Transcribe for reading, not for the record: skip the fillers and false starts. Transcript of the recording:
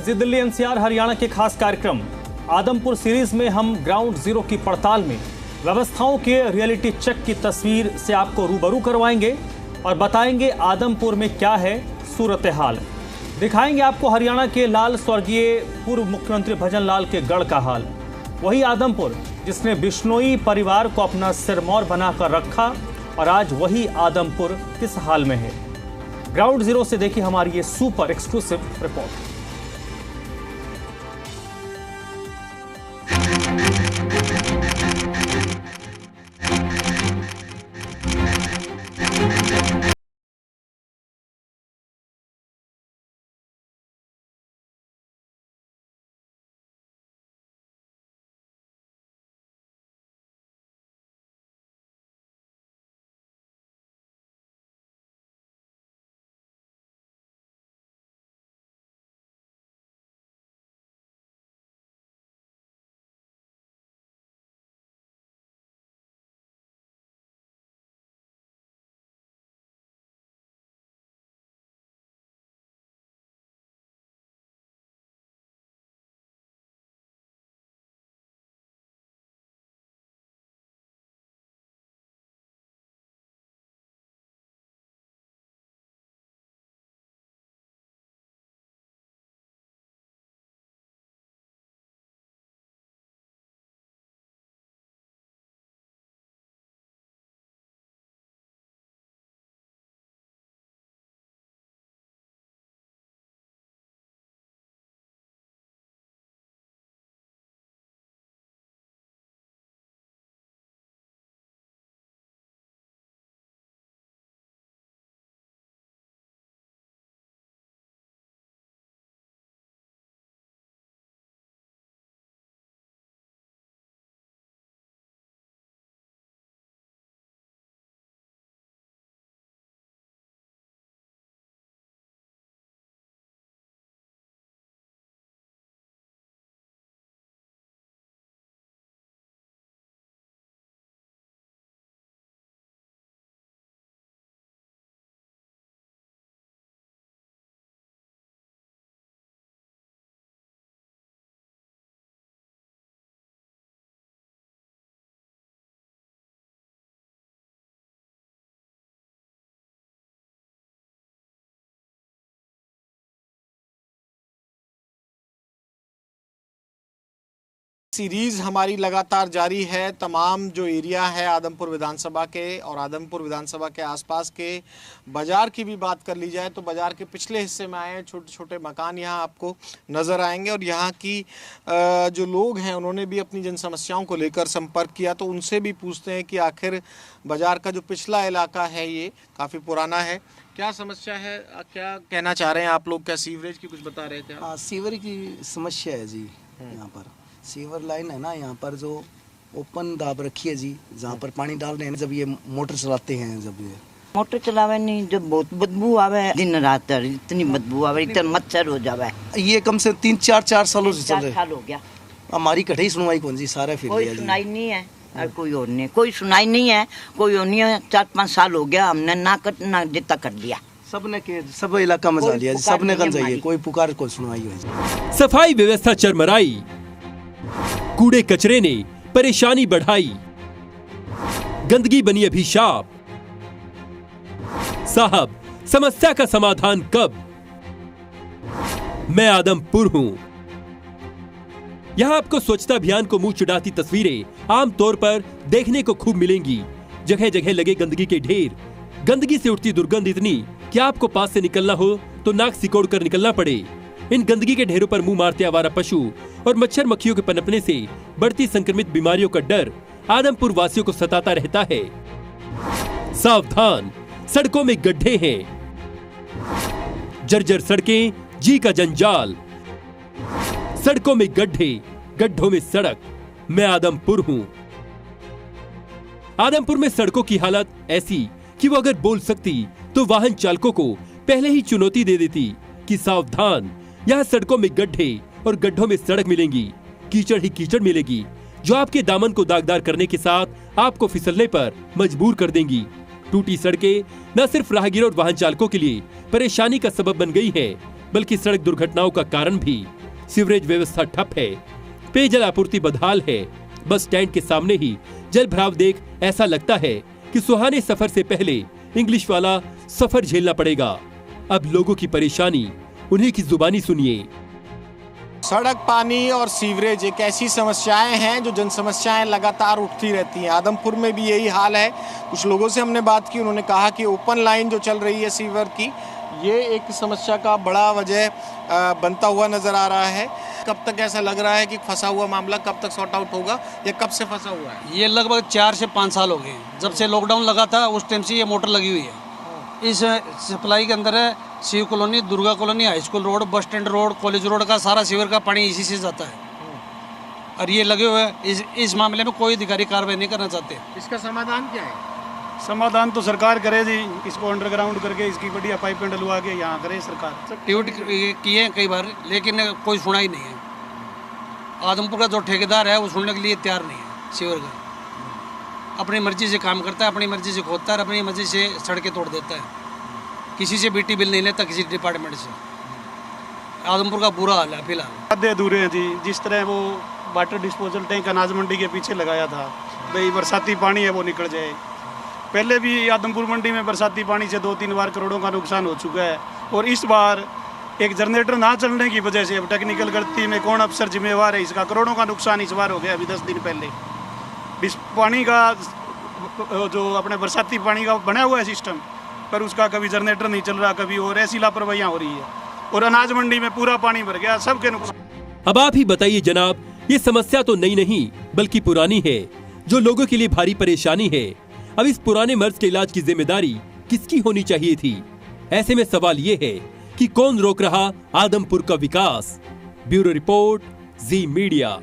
Delhi NCR Haryana के खास कार्यक्रम आदमपुर सीरीज में हम ग्राउंड जीरो की पड़ताल में व्यवस्थाओं के रियलिटी चेक की तस्वीर से आपको रूबरू करवाएंगे और बताएंगे आदमपुर में क्या है सूरत हाल। दिखाएंगे आपको हरियाणा के लाल स्वर्गीय पूर्व मुख्यमंत्री भजन लाल के गढ़ का हाल। वही आदमपुर जिसने बिश्नोई परिवार को अपना सिरमौर बनाकर रखा और आज वही आदमपुर किस हाल में है। ग्राउंड जीरो से देखिए हमारी ये सुपर एक्सक्लूसिव रिपोर्ट। सीरीज हमारी लगातार जारी है। तमाम जो एरिया है आदमपुर विधानसभा के और आदमपुर विधानसभा के आसपास के बाजार की भी बात कर ली जाए तो बाजार के पिछले हिस्से में आए छोटे छोटे मकान यहाँ आपको नज़र आएंगे और यहाँ की जो लोग हैं उन्होंने भी अपनी जन समस्याओं को लेकर संपर्क किया तो उनसे भी पूछते हैं कि आखिर बाजार का जो पिछला इलाका है ये काफ़ी पुराना है, क्या समस्या है, क्या कहना चाह रहे हैं आप लोग? क्या सीवरेज की कुछ बता रहे थे? हाँ, सीवर की समस्या है जी। यहाँ पर सीवर लाइन है ना, यहाँ पर जो ओपन दाब रखी है जी, जहाँ पर पानी डाल रहे हैं जब ये मोटर चलाते हैं, जब ये मोटर चलावे नहीं जब बहुत बदबू आवे, दिन रात इतनी बदबू आवे, इतना मच्छर हो जावे। ये कम से 3-4 सालों से चल रहे। 4 साल हो गया हमारी कठई सुनवाई कौन सी, सारा फिर कोई सुनाई नहीं है और कोई और नहीं, कोई सुनाई नहीं है, कोई और नहीं है। 4-5 साल हो गया, हमने ना जितना कर दिया, सबने के सब इलाका में जा लिया, सबने कन चाहिए, कोई पुकार कोई सुनवाई हुई। सफाई व्यवस्था चरमराई, कूड़े कचरे ने परेशानी बढ़ाई, गंदगी बनी अभिशाप। साहब समस्या का समाधान कब? मैं आदमपुर हूं। यहां आपको स्वच्छता अभियान को मुंह चिढ़ाती तस्वीरें आमतौर पर देखने को खूब मिलेंगी। जगह जगह लगे गंदगी के ढेर, गंदगी से उठती दुर्गंध इतनी कि आपको पास से निकलना हो तो नाक सिकोड़ कर निकलना पड़े। इन गंदगी के ढेरों पर मुंह मारते आवारा पशु और मच्छर मक्खियों के पनपने से बढ़ती संक्रमित बीमारियों का डर आदमपुर वासियों को सताता रहता है। सावधान, सड़कों में गड्ढे हैं, जर्जर सड़कें, जी का जंजाल। सड़कों में गड्ढे, गड्ढों में सड़क। मैं आदमपुर हूं। आदमपुर में सड़कों की हालत ऐसी कि वो अगर बोल सकती तो वाहन चालकों को पहले ही चुनौती दे देती कि सावधान, यहाँ सड़कों में गड्ढे और गड्ढों में सड़क मिलेंगी, कीचड़ ही कीचड़ मिलेगी जो आपके दामन को दागदार करने के साथ आपको फिसलने पर मजबूर कर देंगी। टूटी सड़कें न सिर्फ राहगीरों और वाहन चालकों के लिए परेशानी का सबब बन गई है, बल्कि सड़क दुर्घटनाओं का कारण भी। सीवरेज व्यवस्था ठप है, पेयजल आपूर्ति बदहाल है। बस स्टैंड के सामने ही जल भराव देख ऐसा लगता है कि सुहाने सफर से पहले इंग्लिश वाला सफर झेलना पड़ेगा। अब लोगों की परेशानी उन्हीं की जुबानी सुनिए। सड़क, पानी और सीवरेज एक ऐसी समस्याएं हैं जो जन समस्याएं लगातार उठती रहती हैं। आदमपुर में भी यही हाल है। कुछ लोगों से हमने बात की, उन्होंने कहा कि ओपन लाइन जो चल रही है सीवर की, ये एक समस्या का बड़ा वजह बनता हुआ नजर आ रहा है। कब तक ऐसा लग रहा है कि फंसा हुआ मामला कब तक सॉर्ट आउट होगा, या कब से फंसा हुआ है? ये लगभग 4 से 5 साल हो गए हैं। जब से लॉकडाउन लगा था उस टाइम से ये मोटर लगी हुई है। इस सप्लाई के अंदर है Shiv colony, Durga colony, high school road, bus stand road, college road का सारा सीवर का पानी इसी से जाता है। और ये लगे हुए हैं। इस मामले में कोई अधिकारी कार्रवाई नहीं करना चाहते। इसका समाधान क्या है? समाधान तो सरकार करे जी, इसको अंडरग्राउंड करके इसकी बढ़िया पाइप डलवा के यहाँ करे सरकार। ट्वीट किए हैं कई बार, लेकिन कोई सुना ही नहीं है। आदमपुर का जो ठेकेदार है वो सुनने के लिए तैयार नहीं है। सीवर का अपनी मर्जी से काम करता है, अपनी मर्जी से खोदता है, अपनी मर्जी से सड़कें तोड़ देता है। किसी से बीटी बिल नहीं लेता, किसी डिपार्टमेंट से। आदमपुर का बुरा हाल है फिलहाल। आधे अधूरे हैं जी। जिस तरह वो वाटर डिस्पोजल टैंक अनाज मंडी के पीछे लगाया था, भाई बरसाती पानी है वो निकल जाए। पहले भी आदमपुर मंडी में बरसाती पानी से 2-3 बार करोड़ों का नुकसान हो चुका है। और इस बार एक जनरेटर ना चलने की वजह से अब टेक्निकल गलती में कौन अफसर जिम्मेवार है, इसका करोड़ों का नुकसान इस बार हो गया। अभी 10 दिन पहले इस पानी का जो अपने बरसाती पानी का बना हुआ है सिस्टम, पर उसका कभी जनरेटर नहीं चल रहा, कभी और ऐसी लापरवाहियां हो रही है। और अनाज मंडी में पूरा पानी भर गया, सबके नुकसान। अब आप ही बताइए जनाब, ये समस्या तो नई नहीं बल्कि पुरानी है, जो लोगों के लिए भारी परेशानी है। अब इस पुराने मर्ज के इलाज की जिम्मेदारी किसकी होनी चाहिए थी? ऐसे में सवाल ये है कि कौन रोक रहा आदमपुर का विकास? ब्यूरो रिपोर्ट, जी मीडिया।